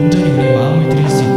온전히 우리 마음을 드릴 수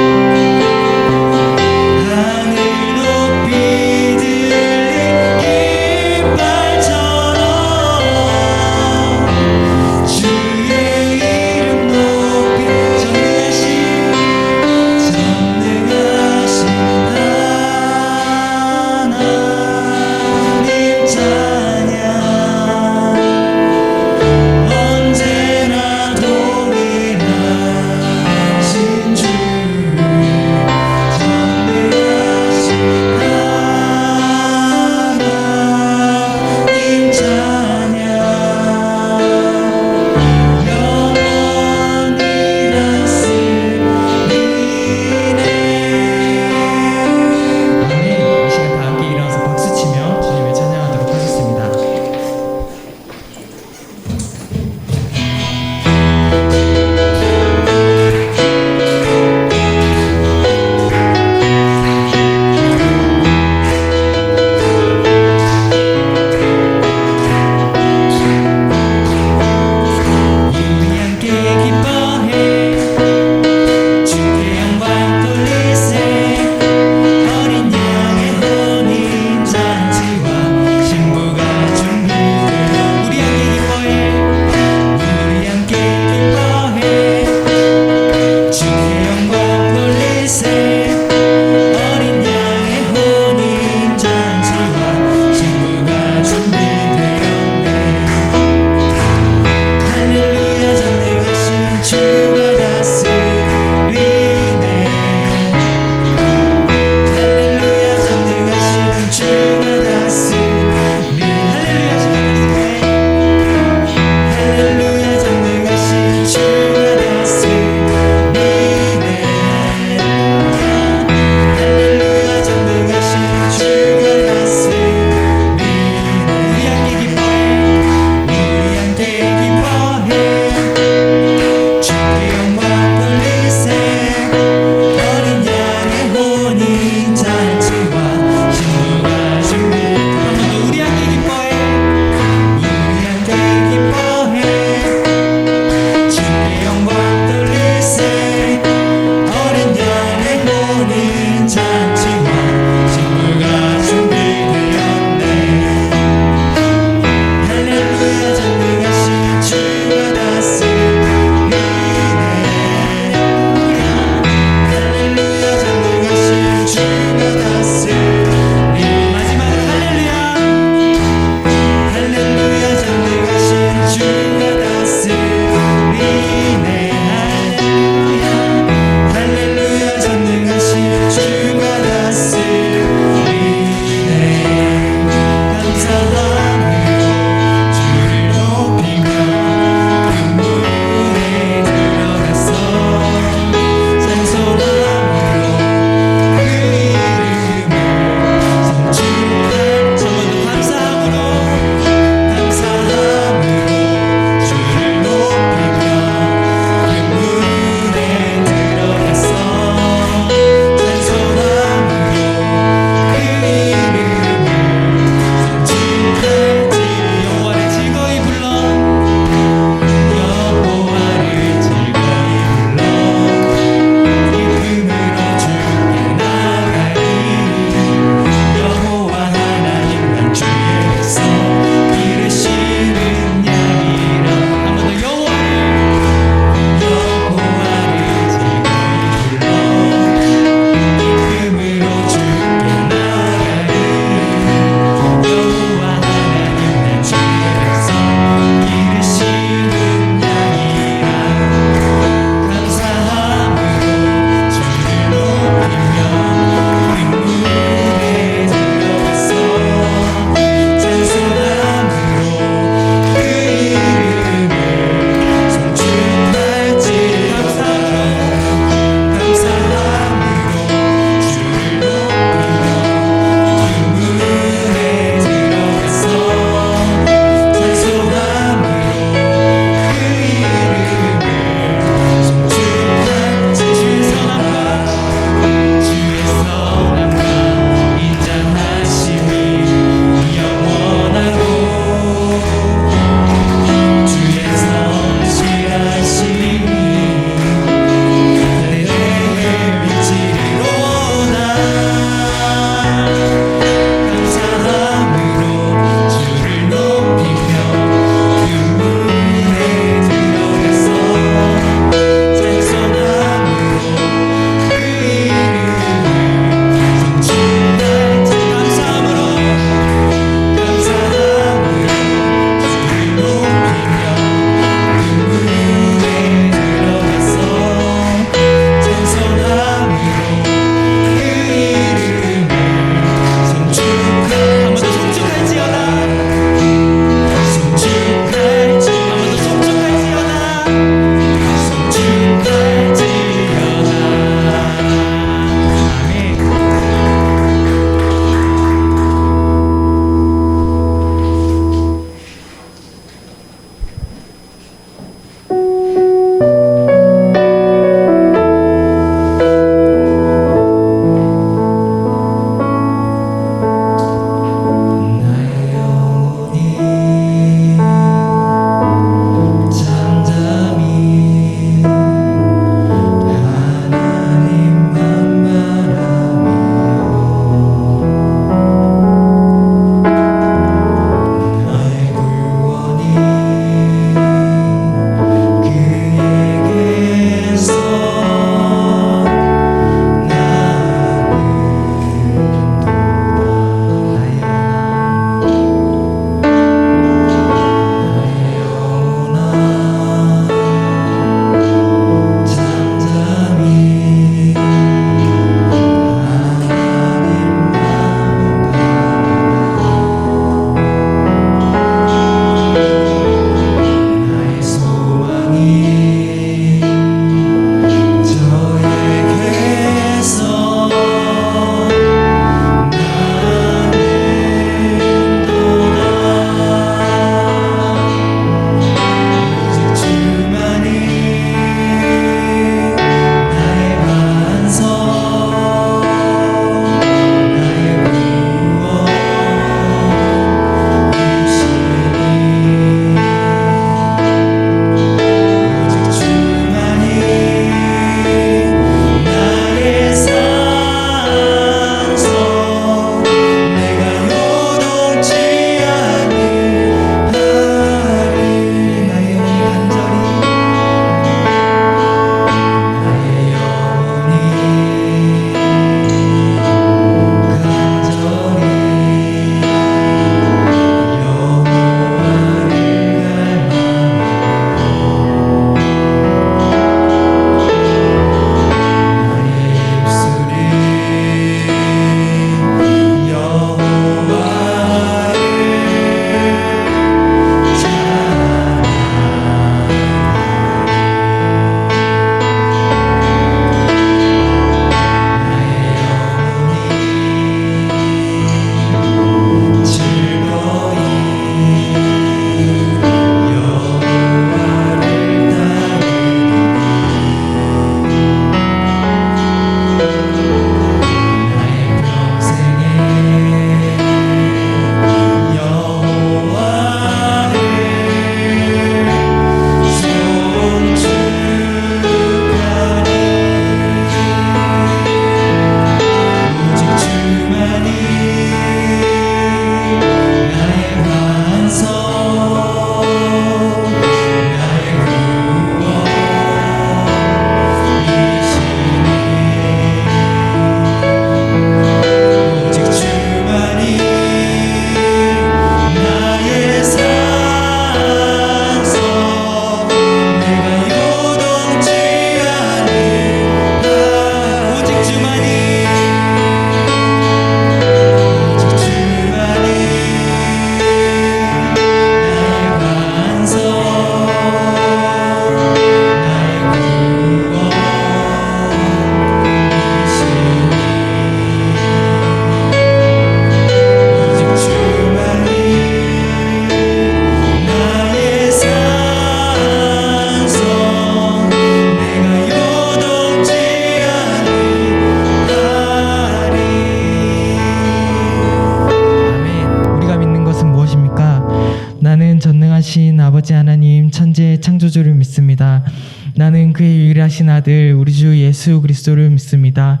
아들 우리 주 예수 그리스도를 믿습니다.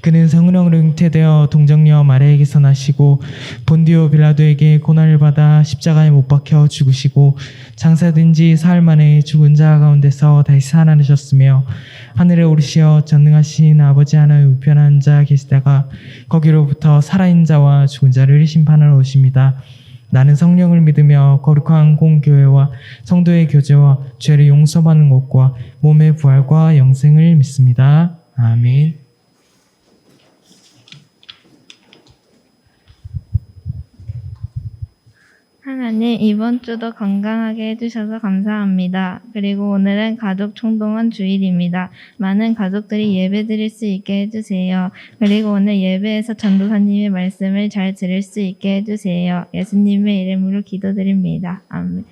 그는 성령으로 잉태되어 동정녀 마리아에게서 나시고 본디오 빌라도에게 고난을 받아 십자가에 못 박혀 죽으시고 장사된 지 사흘 만에 죽은 자 가운데서 다시 살아나셨으며 하늘에 오르시어 전능하신 아버지 하나의 우편한 자 계시다가 거기로부터 살아있는 자와 죽은 자를 심판하러 오십니다. 나는 성령을 믿으며 거룩한 공교회와 성도의 교제와 죄를 용서받는 것과 몸의 부활과 영생을 믿습니다. 아멘. 하나님, 이번 주도 건강하게 해주셔서 감사합니다. 그리고 오늘은 가족 총동원 주일입니다. 많은 가족들이 예배 드릴 수 있게 해주세요. 그리고 오늘 예배에서 전도사님의 말씀을 잘 들을 수 있게 해주세요. 예수님의 이름으로 기도드립니다. 아멘.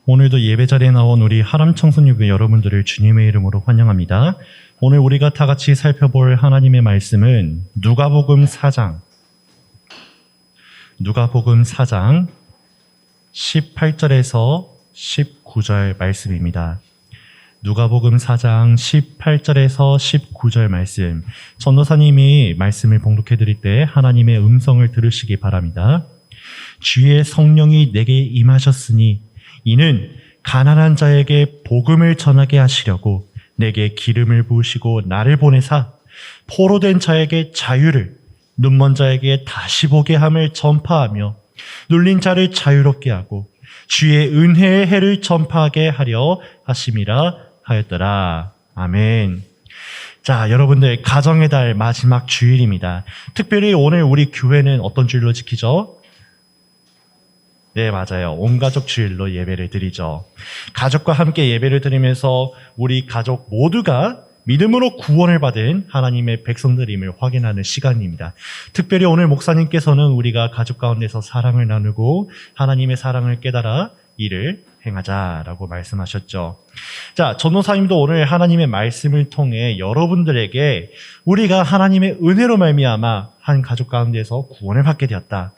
오늘도 예배 자리에 나온 우리 하람 청소년부 여러분들을 주님의 이름으로 환영합니다. 오늘 우리가 다 같이 살펴볼 하나님의 말씀은 누가복음 4장 18절에서 19절 말씀입니다. 누가복음 4장 18절에서 19절 말씀. 전도사님이 말씀을 봉독해 드릴 때 하나님의 음성을 들으시기 바랍니다. 주의 성령이 내게 임하셨으니 이는 가난한 자에게 복음을 전하게 하시려고 내게 기름을 부으시고 나를 보내사 포로된 자에게 자유를, 눈먼 자에게 다시 보게 함을 전파하며 눌린 자를 자유롭게 하고 주의 은혜의 해를 전파하게 하려 하심이라 하였더라. 아멘. 자, 여러분들 가정의 달 마지막 주일입니다. 특별히 오늘 우리 교회는 어떤 주일로 지키죠? 네, 맞아요. 온 가족 주일로 예배를 드리죠. 가족과 함께 예배를 드리면서 우리 가족 모두가 믿음으로 구원을 받은 하나님의 백성들임을 확인하는 시간입니다. 특별히 오늘 목사님께서는 우리가 가족 가운데서 사랑을 나누고 하나님의 사랑을 깨달아 이를 행하자라고 말씀하셨죠. 자, 전도사님도 오늘 하나님의 말씀을 통해 여러분들에게 우리가 하나님의 은혜로 말미암아 한 가족 가운데서 구원을 받게 되었다.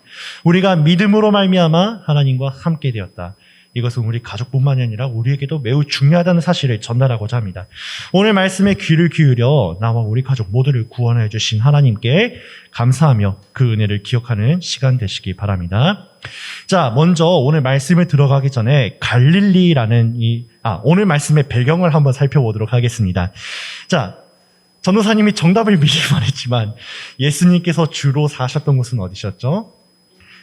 우리가 믿음으로 말미암아 하나님과 함께 되었다. 이것은 우리 가족뿐만이 아니라 우리에게도 매우 중요하다는 사실을 전달하고자 합니다. 오늘 말씀에 귀를 기울여 나와 우리 가족 모두를 구원해 주신 하나님께 감사하며 그 은혜를 기억하는 시간 되시기 바랍니다. 자, 먼저 오늘 말씀에 들어가기 전에 갈릴리라는 오늘 말씀의 배경을 한번 살펴보도록 하겠습니다. 자, 전도사님이 정답을 미리 말했지만 예수님께서 주로 사셨던 곳은 어디셨죠?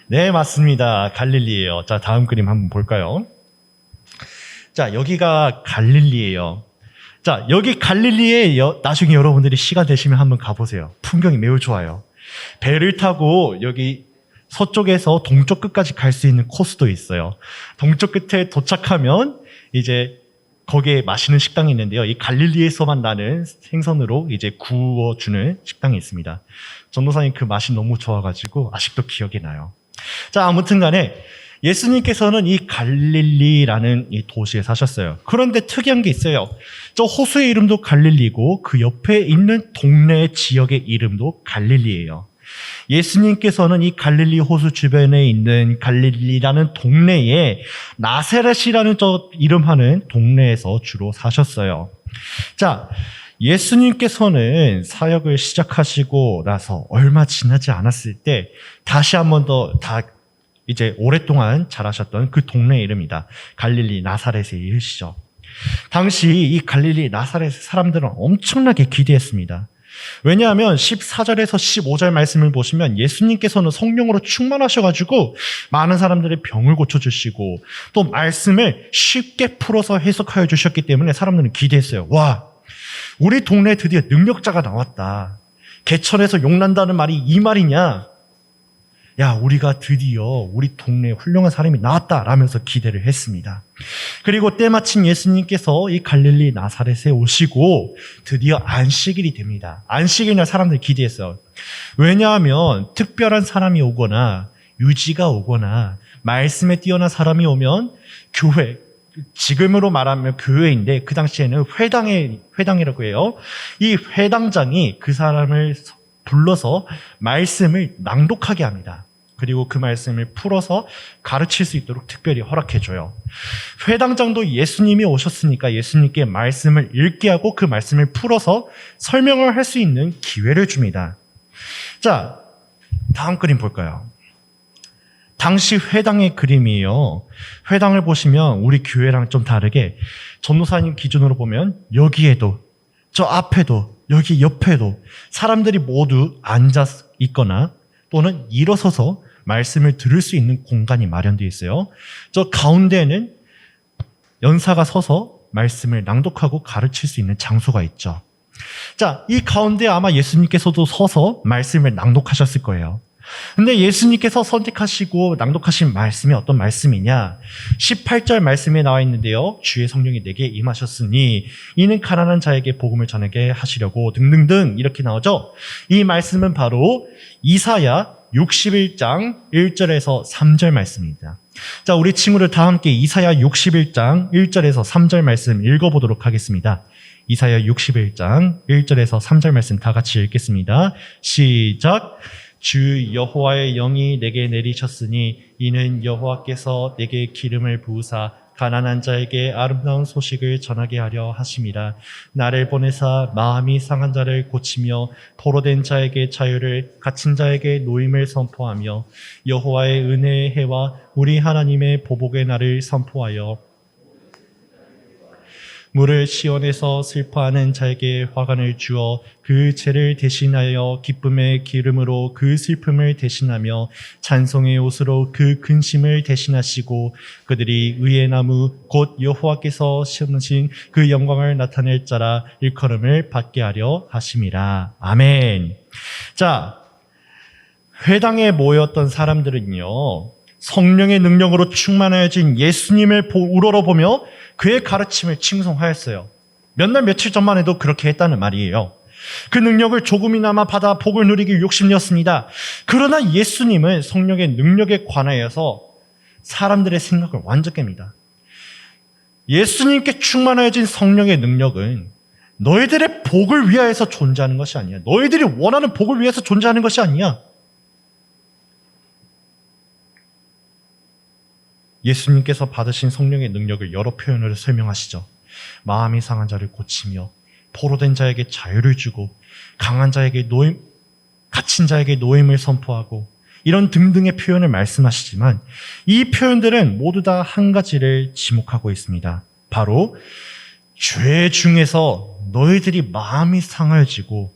네, 맞습니다. 갈릴리예요. 자, 다음 그림 한번 볼까요? 자, 여기가 갈릴리예요. 자, 여기 갈릴리에 나중에 여러분들이 시간 되시면 한번 가보세요. 풍경이 매우 좋아요. 배를 타고 여기 서쪽에서 동쪽 끝까지 갈 수 있는 코스도 있어요. 동쪽 끝에 도착하면 이제 거기에 맛있는 식당이 있는데요. 이 갈릴리에서만 나는 생선으로 이제 구워주는 식당이 있습니다. 전도사님 그 맛이 너무 좋아가지고 아직도 기억이 나요. 자, 아무튼 간에 예수님께서는 이 갈릴리라는 이 도시에 사셨어요. 그런데 특이한 게 있어요. 저 호수의 이름도 갈릴리고 그 옆에 있는 동네 지역의 이름도 갈릴리예요. 예수님께서는 이 갈릴리 호수 주변에 있는 갈릴리라는 동네에 나사렛이라는 저 이름하는 동네에서 주로 사셨어요. 자, 예수님께서는 사역을 시작하시고 나서 얼마 지나지 않았을 때 다시 한 번 더 이제 오랫동안 자라셨던 그 동네 이름이다. 갈릴리 나사렛에 이르시죠. 당시 이 갈릴리 나사렛 사람들은 엄청나게 기대했습니다. 왜냐하면 14절에서 15절 말씀을 보시면 예수님께서는 성령으로 충만하셔가지고 많은 사람들의 병을 고쳐주시고 또 말씀을 쉽게 풀어서 해석하여 주셨기 때문에 사람들은 기대했어요. 와, 우리 동네에 드디어 능력자가 나왔다. 개천에서 용난다는 말이 이 말이냐? 야, 우리가 드디어 우리 동네에 훌륭한 사람이 나왔다 라면서 기대를 했습니다. 그리고 때마침 예수님께서 이 갈릴리 나사렛에 오시고 드디어 안식일이 됩니다. 안식일날 사람들이 기대했어요. 왜냐하면 특별한 사람이 오거나 유지가 오거나 말씀에 뛰어난 사람이 오면 교회, 지금으로 말하면 교회인데 그 당시에는 회당이라고 해요. 이 회당장이 그 사람을 불러서 말씀을 낭독하게 합니다. 그리고 그 말씀을 풀어서 가르칠 수 있도록 특별히 허락해줘요. 회당장도 예수님이 오셨으니까 예수님께 말씀을 읽게 하고 그 말씀을 풀어서 설명을 할 수 있는 기회를 줍니다. 자, 다음 그림 볼까요? 당시 회당의 그림이에요. 회당을 보시면 우리 교회랑 좀 다르게 전도사님 기준으로 보면 여기에도 저 앞에도 여기 옆에도 사람들이 모두 앉아 있거나 또는 일어서서 말씀을 들을 수 있는 공간이 마련되어 있어요. 저 가운데에는 연사가 서서 말씀을 낭독하고 가르칠 수 있는 장소가 있죠. 자, 이 가운데 아마 예수님께서도 서서 말씀을 낭독하셨을 거예요. 근데 예수님께서 선택하시고 낭독하신 말씀이 어떤 말씀이냐? 18절 말씀에 나와 있는데요. 주의 성령이 내게 임하셨으니 이는 가난한 자에게 복음을 전하게 하시려고 등등등 이렇게 나오죠. 이 말씀은 바로 이사야 61장 1절에서 3절 말씀입니다. 자, 우리 친구들 다 함께 이사야 61장 1절에서 3절 말씀 읽어보도록 하겠습니다. 이사야 61장 1절에서 3절 말씀 다 같이 읽겠습니다. 시작! 주 여호와의 영이 내게 내리셨으니 이는 여호와께서 내게 기름을 부으사 가난한 자에게 아름다운 소식을 전하게 하려 하심이라. 나를 보내사 마음이 상한 자를 고치며 포로된 자에게 자유를, 갇힌 자에게 노임을 선포하며 여호와의 은혜의 해와 우리 하나님의 보복의 날을 선포하여 물을 시온에서 슬퍼하는 자에게 화관을 주어 그 죄를 대신하여 기쁨의 기름으로 그 슬픔을 대신하며 찬송의 옷으로 그 근심을 대신하시고 그들이 의의 나무 곧 여호와께서 심으신 그 영광을 나타낼 자라 일컬음을 받게 하려 하심이라. 아멘. 자, 회당에 모였던 사람들은요, 성령의 능력으로 충만해진 예수님을 우러러보며 그의 가르침을 칭송하였어요. 몇 날 며칠 전만 해도 그렇게 했다는 말이에요. 그 능력을 조금이나마 받아 복을 누리기 욕심이었습니다. 그러나 예수님은 성령의 능력에 관하여서 사람들의 생각을 완전 깹니다. 예수님께 충만해진 성령의 능력은 너희들의 복을 위하여서 존재하는 것이 아니야. 너희들이 원하는 복을 위해서 존재하는 것이 아니야. 예수님께서 받으신 성령의 능력을 여러 표현으로 설명하시죠. 마음이 상한 자를 고치며 포로된 자에게 자유를 주고 강한 자에게 갇힌 자에게 노임을 선포하고 이런 등등의 표현을 말씀하시지만 이 표현들은 모두 다 한 가지를 지목하고 있습니다. 바로 죄 중에서 너희들이 마음이 상하여지고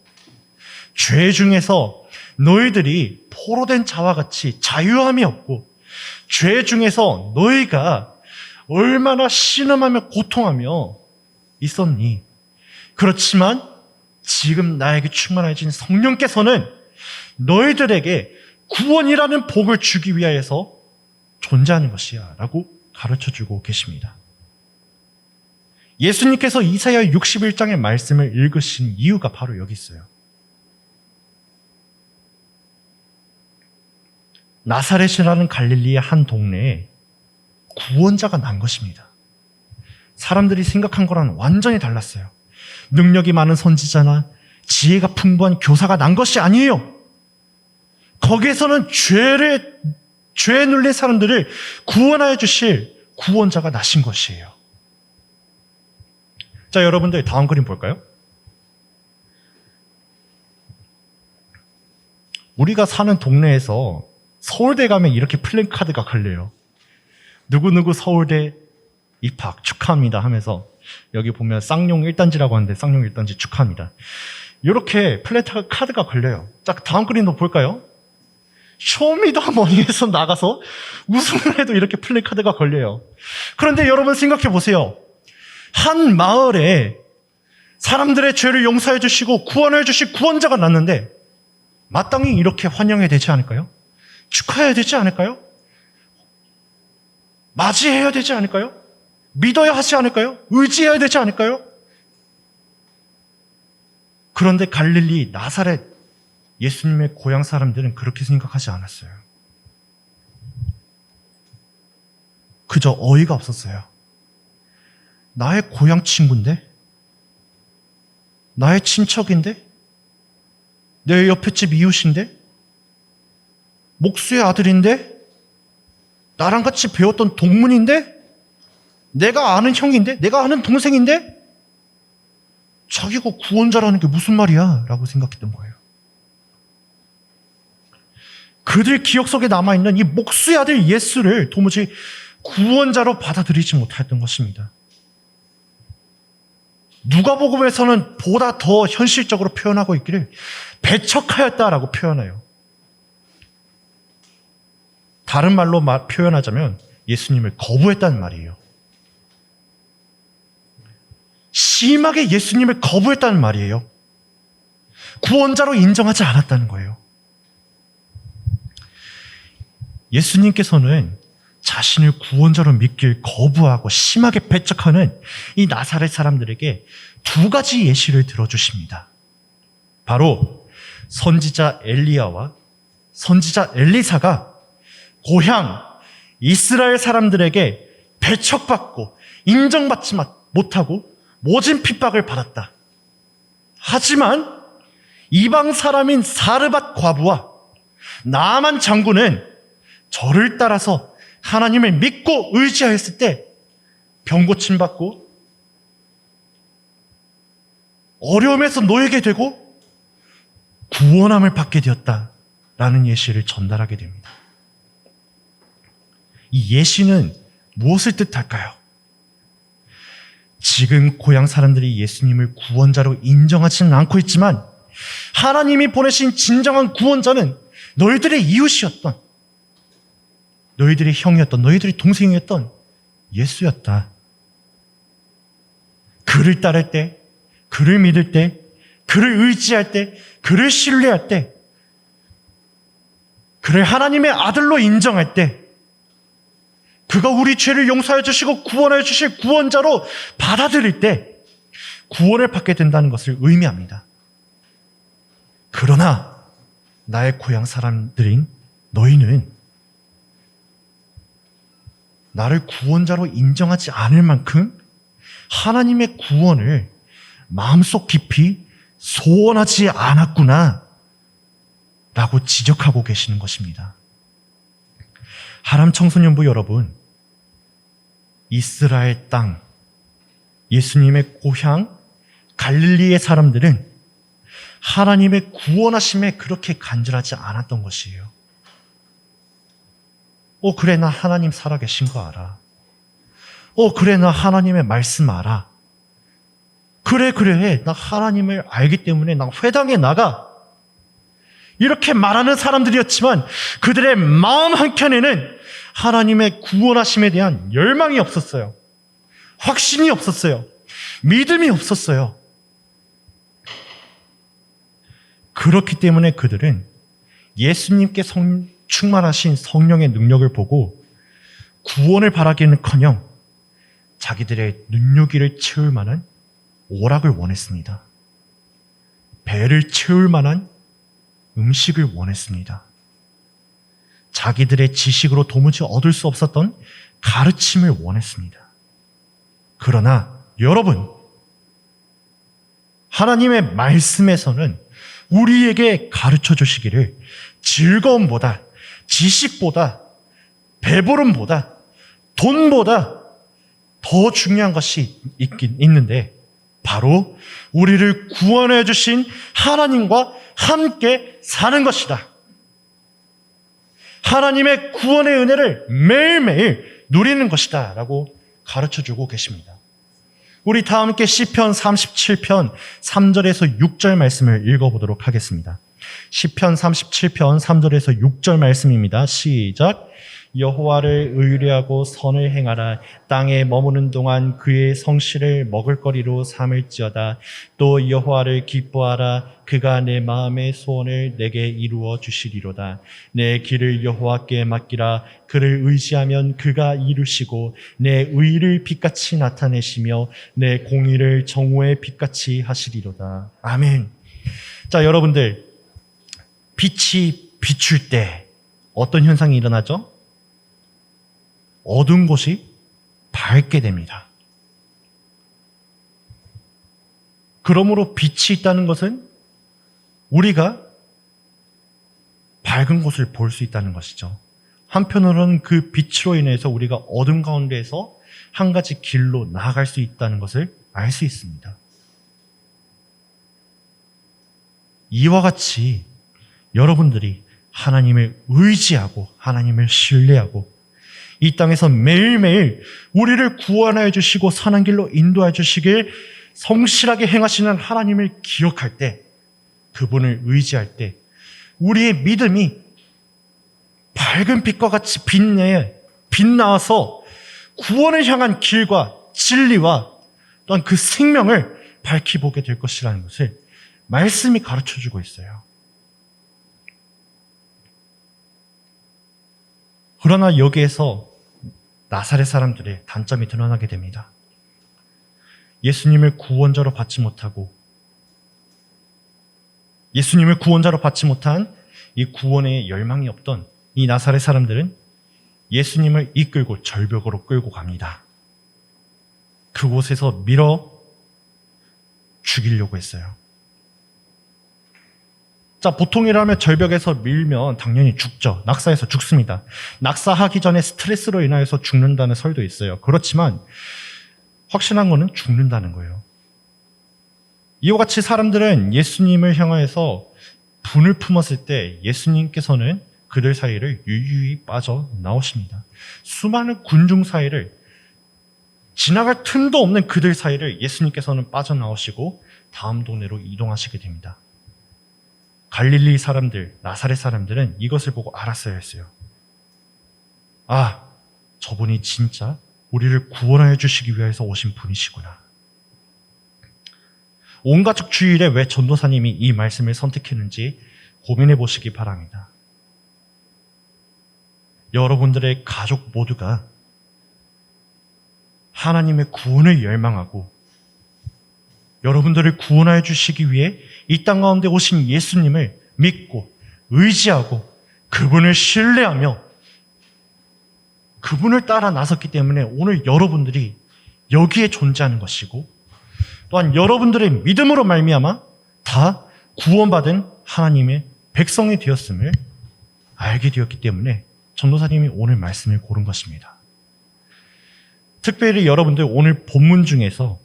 죄 중에서 너희들이 포로된 자와 같이 자유함이 없고 죄 중에서 너희가 얼마나 신음하며 고통하며 있었니? 그렇지만 지금 나에게 충만해진 성령께서는 너희들에게 구원이라는 복을 주기 위하여서 존재하는 것이야 라고 가르쳐주고 계십니다. 예수님께서 이사야 61장의 말씀을 읽으신 이유가 바로 여기 있어요. 나사렛이라는 갈릴리의 한 동네에 구원자가 난 것입니다. 사람들이 생각한 거랑 완전히 달랐어요. 능력이 많은 선지자나 지혜가 풍부한 교사가 난 것이 아니에요. 거기에서는 죄에 눌린 사람들을 구원하여 주실 구원자가 나신 것이에요. 자, 여러분들 다음 그림 볼까요? 우리가 사는 동네에서 서울대 가면 이렇게 플랜카드가 걸려요. 누구누구 서울대 입학 축하합니다 하면서 여기 보면 쌍용 1단지라고 하는데 쌍용 1단지 축하합니다. 이렇게 플랜카드가 걸려요. 자, 다음 그림도 볼까요? 쇼미더머니에서 나가서 우승을 해도 이렇게 플랜카드가 걸려요. 그런데 여러분 생각해 보세요. 한 마을에 사람들의 죄를 용서해 주시고 구원해 주실 구원자가 났는데 마땅히 이렇게 환영해야 되지 않을까요? 축하해야 되지 않을까요? 맞이해야 되지 않을까요? 믿어야 하지 않을까요? 의지해야 되지 않을까요? 그런데 갈릴리, 나사렛, 예수님의 고향 사람들은 그렇게 생각하지 않았어요. 그저 어이가 없었어요. 나의 고향 친구인데? 나의 친척인데? 내 옆에 집 이웃인데? 목수의 아들인데? 나랑 같이 배웠던 동문인데? 내가 아는 형인데? 내가 아는 동생인데? 자기가 구원자라는 게 무슨 말이야? 라고 생각했던 거예요. 그들 기억 속에 남아있는 이 목수의 아들 예수를 도무지 구원자로 받아들이지 못했던 것입니다. 누가복음에서는 보다 더 현실적으로 표현하고 있기를 배척하였다라고 표현해요. 다른 말로 표현하자면 예수님을 거부했다는 말이에요. 심하게 예수님을 거부했다는 말이에요. 구원자로 인정하지 않았다는 거예요. 예수님께서는 자신을 구원자로 믿길 거부하고 심하게 배척하는 이 나사렛 사람들에게 두 가지 예시를 들어주십니다. 바로 선지자 엘리야와 선지자 엘리사가 고향 이스라엘 사람들에게 배척받고 인정받지 못하고 모진 핍박을 받았다. 하지만 이방 사람인 사르밧 과부와 나아만 장군은 저를 따라서 하나님을 믿고 의지하였을 때 병 고침받고 어려움에서 놓이게 되고 구원함을 받게 되었다라는 예시를 전달하게 됩니다. 이 예시는 무엇을 뜻할까요? 지금 고향 사람들이 예수님을 구원자로 인정하지는 않고 있지만 하나님이 보내신 진정한 구원자는 너희들의 이웃이었던, 너희들의 형이었던, 너희들의 동생이었던 예수였다. 그를 따를 때, 그를 믿을 때, 그를 의지할 때, 그를 신뢰할 때, 그를 하나님의 아들로 인정할 때, 그가 우리 죄를 용서해 주시고 구원해 주실 구원자로 받아들일 때 구원을 받게 된다는 것을 의미합니다. 그러나 나의 고향 사람들인 너희는 나를 구원자로 인정하지 않을 만큼 하나님의 구원을 마음속 깊이 소원하지 않았구나 라고 지적하고 계시는 것입니다. 하람 청소년부 여러분, 이스라엘 땅, 예수님의 고향 갈릴리의 사람들은 하나님의 구원하심에 그렇게 간절하지 않았던 것이에요. 그래, 나 하나님 살아계신 거 알아. 그래, 나 하나님의 말씀 알아. 그래, 나 하나님을 알기 때문에 나 회당에 나가. 이렇게 말하는 사람들이었지만 그들의 마음 한켠에는 하나님의 구원하심에 대한 열망이 없었어요. 확신이 없었어요. 믿음이 없었어요. 그렇기 때문에 그들은 예수님께 충만하신 성령의 능력을 보고 구원을 바라기는커녕 자기들의 눈요기를 채울 만한 오락을 원했습니다. 배를 채울 만한 음식을 원했습니다. 자기들의 지식으로 도무지 얻을 수 없었던 가르침을 원했습니다. 그러나 여러분, 하나님의 말씀에서는 우리에게 가르쳐 주시기를 즐거움보다, 지식보다, 배부름보다, 돈보다 더 중요한 것이 있는데 바로 우리를 구원해 주신 하나님과 함께 사는 것이다. 하나님의 구원의 은혜를 매일매일 누리는 것이다 라고 가르쳐주고 계십니다. 우리 다 함께 시편 37편 3절에서 6절 말씀을 읽어보도록 하겠습니다. 시편 37편 3절에서 6절 말씀입니다. 시작. 여호와를 의뢰하고 선을 행하라. 땅에 머무는 동안 그의 성실을 먹을거리로 삼을지어다. 또 여호와를 기뻐하라. 그가 내 마음의 소원을 내게 이루어 주시리로다. 내 길을 여호와께 맡기라. 그를 의지하면 그가 이루시고 내 의를 빛같이 나타내시며 내 공의를 정오의 빛같이 하시리로다. 아멘. 자, 여러분들, 빛이 비출 때 어떤 현상이 일어나죠? 어두운 곳이 밝게 됩니다. 그러므로 빛이 있다는 것은 우리가 밝은 곳을 볼 수 있다는 것이죠. 한편으로는 그 빛으로 인해서 우리가 어둠 가운데에서 한 가지 길로 나아갈 수 있다는 것을 알 수 있습니다. 이와 같이 여러분들이 하나님을 의지하고 하나님을 신뢰하고 이 땅에서 매일매일 우리를 구원하여 주시고 선한 길로 인도하여 주시길 성실하게 행하시는 하나님을 기억할 때, 그분을 의지할 때 우리의 믿음이 밝은 빛과 같이 빛나서 구원을 향한 길과 진리와 또한 그 생명을 밝히 보게 될 것이라는 것을 말씀이 가르쳐주고 있어요. 그러나 여기에서 나사렛 사람들의 단점이 드러나게 됩니다. 예수님을 구원자로 받지 못한 이 구원에 열망이 없던 이 나사렛 사람들은 예수님을 이끌고 절벽으로 끌고 갑니다. 그곳에서 밀어 죽이려고 했어요. 자, 보통이라면 절벽에서 밀면 당연히 죽죠. 낙사해서 죽습니다. 낙사하기 전에 스트레스로 인하여서 죽는다는 설도 있어요. 그렇지만 확실한 거는 죽는다는 거예요. 이와 같이 사람들은 예수님을 향하여서 분을 품었을 때 예수님께서는 그들 사이를 유유히 빠져나오십니다. 수많은 군중 사이를, 지나갈 틈도 없는 그들 사이를 예수님께서는 빠져나오시고 다음 동네로 이동하시게 됩니다. 갈릴리 사람들, 나사렛 사람들은 이것을 보고 알았어야 했어요. 아, 저분이 진짜 우리를 구원하여 주시기 위해서 오신 분이시구나. 온 가족 주일에 왜 전도사님이 이 말씀을 선택했는지 고민해 보시기 바랍니다. 여러분들의 가족 모두가 하나님의 구원을 열망하고 여러분들을 구원하여 주시기 위해 이 땅 가운데 오신 예수님을 믿고 의지하고 그분을 신뢰하며 그분을 따라 나섰기 때문에 오늘 여러분들이 여기에 존재하는 것이고, 또한 여러분들의 믿음으로 말미암아 다 구원받은 하나님의 백성이 되었음을 알게 되었기 때문에 전도사님이 오늘 말씀을 고른 것입니다. 특별히 여러분들 오늘 본문 중에서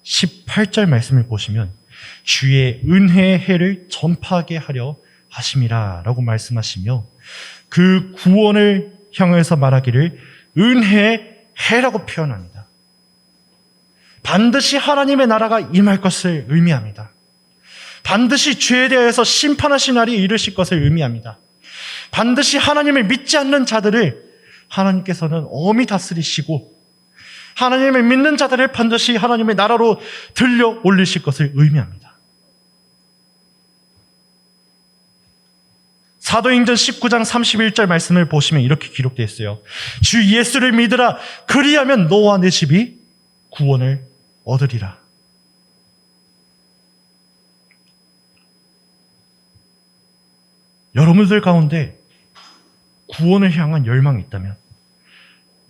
18절 말씀을 보시면 주의 은혜의 해를 전파하게 하려 하심이라 라고 말씀하시며, 그 구원을 향해서 말하기를 은혜의 해라고 표현합니다. 반드시 하나님의 나라가 임할 것을 의미합니다. 반드시 죄에 대해서 심판하신 날이 이르실 것을 의미합니다. 반드시 하나님을 믿지 않는 자들을 하나님께서는 엄히 다스리시고 하나님을 믿는 자들을 반드시 하나님의 나라로 들려 올리실 것을 의미합니다. 사도행전 19장 31절 말씀을 보시면 이렇게 기록되어 있어요. 주 예수를 믿으라. 그리하면 너와 내 집이 구원을 얻으리라. 여러분들 가운데 구원을 향한 열망이 있다면,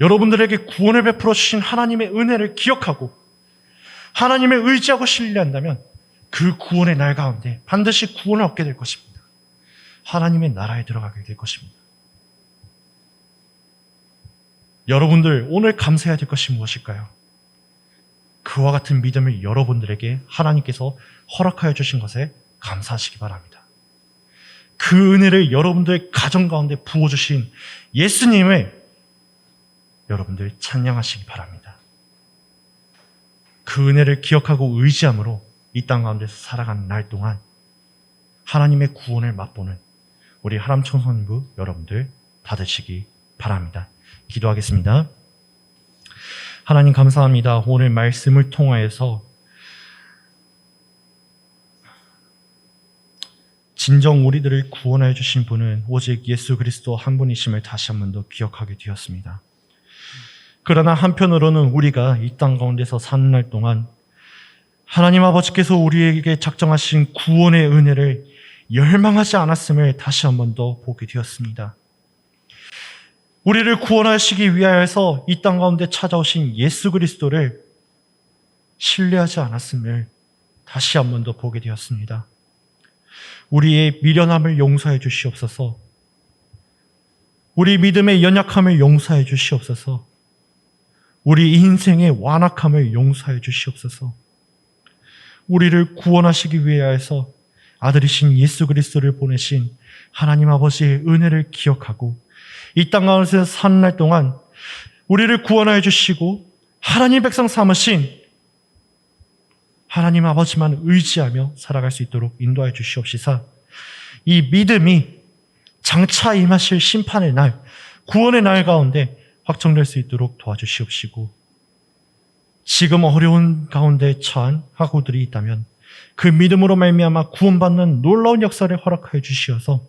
여러분들에게 구원을 베풀어 주신 하나님의 은혜를 기억하고 하나님을 의지하고 신뢰한다면 그 구원의 날 가운데 반드시 구원을 얻게 될 것입니다. 하나님의 나라에 들어가게 될 것입니다. 여러분들 오늘 감사해야 될 것이 무엇일까요? 그와 같은 믿음을 여러분들에게 하나님께서 허락하여 주신 것에 감사하시기 바랍니다. 그 은혜를 여러분들의 가정 가운데 부어주신 예수님을 여러분들 찬양하시기 바랍니다. 그 은혜를 기억하고 의지함으로 이 땅 가운데서 살아가는 날 동안 하나님의 구원을 맛보는 우리 하람 청소년부 여러분들 다 되시기 바랍니다. 기도하겠습니다. 하나님 감사합니다. 오늘 말씀을 통하여서 진정 우리들을 구원하여 주신 분은 오직 예수 그리스도 한 분이심을 다시 한 번 더 기억하게 되었습니다. 그러나 한편으로는 우리가 이 땅 가운데서 사는 날 동안 하나님 아버지께서 우리에게 작정하신 구원의 은혜를 열망하지 않았음을 다시 한 번 더 보게 되었습니다. 우리를 구원하시기 위하여서 이 땅 가운데 찾아오신 예수 그리스도를 신뢰하지 않았음을 다시 한 번 더 보게 되었습니다. 우리의 미련함을 용서해 주시옵소서. 우리 믿음의 연약함을 용서해 주시옵소서. 우리 인생의 완악함을 용서해 주시옵소서. 우리를 구원하시기 위하여서 아들이신 예수 그리스도를 보내신 하나님 아버지의 은혜를 기억하고 이 땅 가운데서 사는 날 동안 우리를 구원하여 주시고 하나님 백성 삼으신 하나님 아버지만 의지하며 살아갈 수 있도록 인도하여 주시옵시사. 이 믿음이 장차 임하실 심판의 날, 구원의 날 가운데 확정될 수 있도록 도와주시옵시고, 지금 어려운 가운데 처한 학우들이 있다면 그 믿음으로 말미암아 구원받는 놀라운 역사를 허락하여 주시어서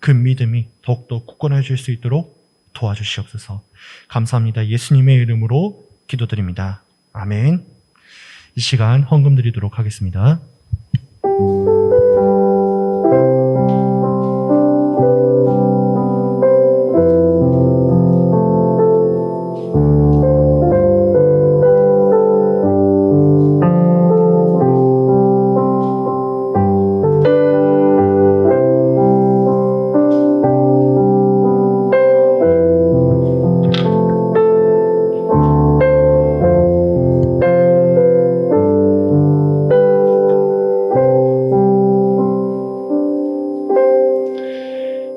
그 믿음이 더욱더 굳건해질 줄 수 있도록 도와주시옵소서. 감사합니다. 예수님의 이름으로 기도드립니다. 아멘. 이 시간 헌금 드리도록 하겠습니다.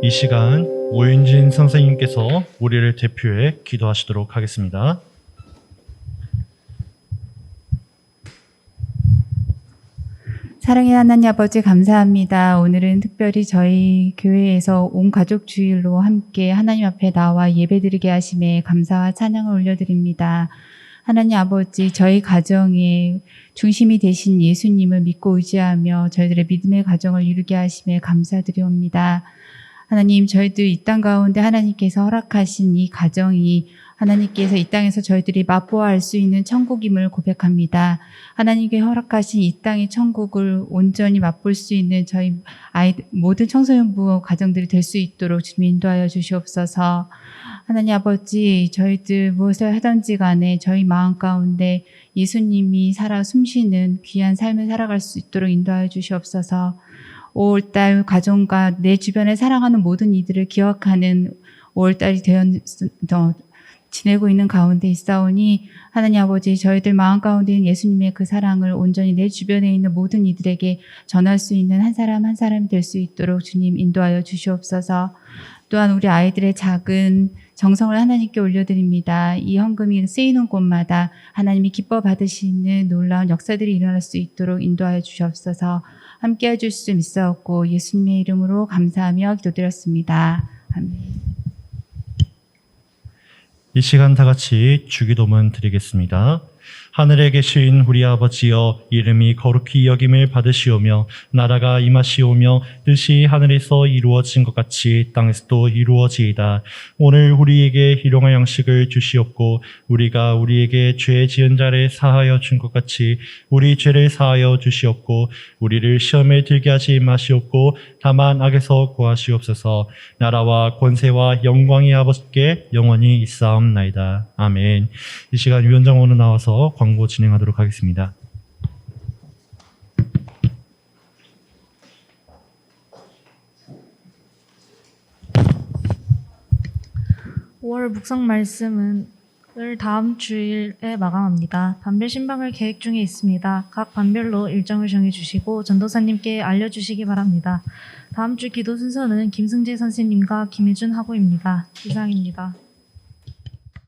이 시간 오윤진 선생님께서 우리를 대표해 기도하시도록 하겠습니다. 사랑의 하나님 아버지 감사합니다. 오늘은 특별히 저희 교회에서 온 가족 주일로 함께 하나님 앞에 나와 예배드리게 하심에 감사와 찬양을 올려드립니다. 하나님 아버지, 저희 가정의 중심이 되신 예수님을 믿고 의지하며 저희들의 믿음의 가정을 이루게 하심에 감사드리옵니다. 하나님, 저희들 이 땅 가운데 하나님께서 허락하신 이 가정이 하나님께서 이 땅에서 저희들이 맛보아할 수 있는 천국임을 고백합니다. 하나님께 허락하신 이 땅의 천국을 온전히 맛볼 수 있는 저희 모든 청소년부 가정들이 될 수 있도록 주님 인도하여 주시옵소서. 하나님 아버지, 저희들 무엇을 하든지 간에 저희 마음 가운데 예수님이 살아 숨쉬는 귀한 삶을 살아갈 수 있도록 인도하여 주시옵소서. 5월달 가정과 내 주변에 사랑하는 모든 이들을 기억하는 5월달이 지내고 있는 가운데 있사오니 하나님 아버지, 저희들 마음 가운데 있는 예수님의 그 사랑을 온전히 내 주변에 있는 모든 이들에게 전할 수 있는 한 사람 한 사람이 될 수 있도록 주님 인도하여 주시옵소서. 또한 우리 아이들의 작은 정성을 하나님께 올려드립니다. 이 헌금이 쓰이는 곳마다 하나님이 기뻐 받으시는 놀라운 역사들이 일어날 수 있도록 인도하여 주시옵소서. 함께 해줄 수 있사옵고 예수님의 이름으로 감사하며 기도드렸습니다. 아멘. 이 시간 다 같이 주기도문 드리겠습니다. 하늘에 계신 우리 아버지여, 이름이 거룩히 여김을 받으시오며 나라가 임하시오며 뜻이 하늘에서 이루어진 것 같이 땅에서도 이루어지이다. 오늘 우리에게 일용할 양식을 주시옵고 우리가 우리에게 죄 지은 자를 사하여 준 것 같이 우리 죄를 사하여 주시옵고 우리를 시험에 들게 하지 마시옵고 다만 악에서 구하시옵소서. 나라와 권세와 영광이 아버지께 영원히 있사옵나이다. 아멘. 이 시간 위원장 오늘 나와서 광고 진행하도록 하겠습니다. (5월) 묵상 말씀을 다음 주일에 마감합니다. 반별 신방을 계획 중에 있습니다. 각 반별로 일정을 정해주시고 전도사님께 알려주시기 바랍니다. 다음 주 기도 순서는 김승재 선생님과 김혜준 학우입니다. 이상입니다.